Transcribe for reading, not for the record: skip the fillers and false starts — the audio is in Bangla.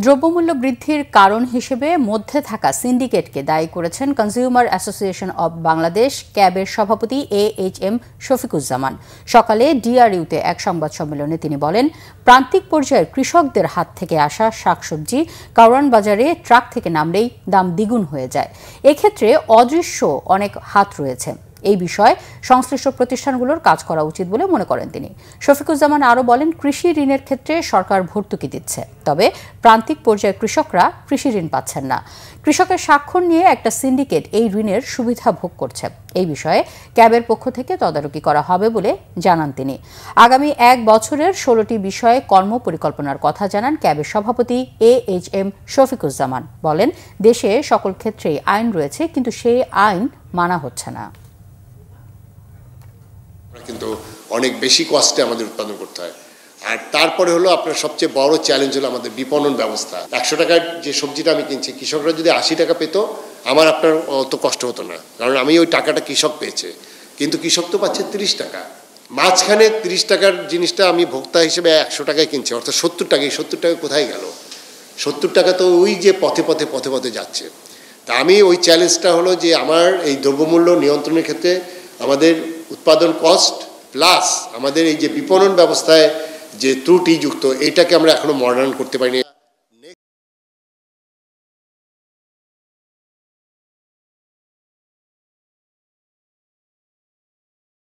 দ্রব্যমূল্য বৃদ্ধির কারণ হিসেবে মধ্যে থাকা সিন্ডিকেটকে দায়ী করেছেন কনজিউমার অ্যাসোসিয়েশন অব বাংলাদেশ ক্যাবের সভাপতি AHM শফিকুজ্জামান। সকালে ডিআরইউতে এক সংবাদ সম্মেলনে তিনি বলেন, প্রান্তিক পর্যায়ের কৃষকদের হাত থেকে আসা শাকসবজি কারওয়ান বাজারে ট্রাক থেকে নামলেই দাম দ্বিগুণ হয়ে যায়। এক্ষেত্রে অদৃশ্য অনেক হাত রয়েছে। এই বিষয়ে সংশ্লিষ্ট প্রতিষ্ঠানগুলোর কাজ করা উচিত বলে মনে করেন তিনি। শফিকুজ্জামান আরও বলেন, কৃষি ঋণের ক্ষেত্রে সরকার ভর্তুকি দিচ্ছে, তবে প্রান্তিক পর্যায়ে কৃষকরা কৃষি ঋণ পাচ্ছেন না। কৃষকের স্বাক্ষর নিয়ে একটা সিন্ডিকেট এই ঋণের সুবিধা ভোগ করছে। এই বিষয়ে ক্যাবের পক্ষ থেকে তদারকি করা হবে বলে জানান তিনি। আগামী 1 বছরের 16টি বিষয়ে কর্মপরিকল্পনার কথা জানান ক্যাবের সভাপতি AHM শফিকুজ্জামান। বলেন, দেশে সকল ক্ষেত্রেই আইন রয়েছে, কিন্তু সেই আইন মানা হচ্ছে না। কিন্তু অনেক বেশি কষ্টে আমাদের উৎপাদন করতে হয়। আর তারপরে হলো আপনার সবচেয়ে বড় চ্যালেঞ্জ হলো আমাদের বিপণন ব্যবস্থা। 100 টাকার যে সবজিটা আমি কিনছি, কৃষকরা যদি 80 টাকা পেত, আমার আপনার অত কষ্ট হতো না, কারণ আমি ওই টাকাটা কৃষক পেয়েছে। কিন্তু কৃষক তো পাচ্ছে 30 টাকা। মাঝখানে 30 টাকার জিনিসটা আমি ভোক্তা হিসেবে 100 টাকায় কিনছি, অর্থাৎ 70 টাকায়। 70 টাকা কোথায় গেল? 70 টাকা তো ওই যে পথে পথে পথে পথে যাচ্ছে। তা আমি ওই চ্যালেঞ্জটা হলো যে আমার এই দ্রব্যমূল্য নিয়ন্ত্রণের ক্ষেত্রে আমাদের উৎপাদন কস্ট প্লাস আমাদের এই যে বিপণন ব্যবস্থায় যে ত্রুটিযুক্ত, এটাকে আমরা এখনো মডার্ন করতে পারিনি।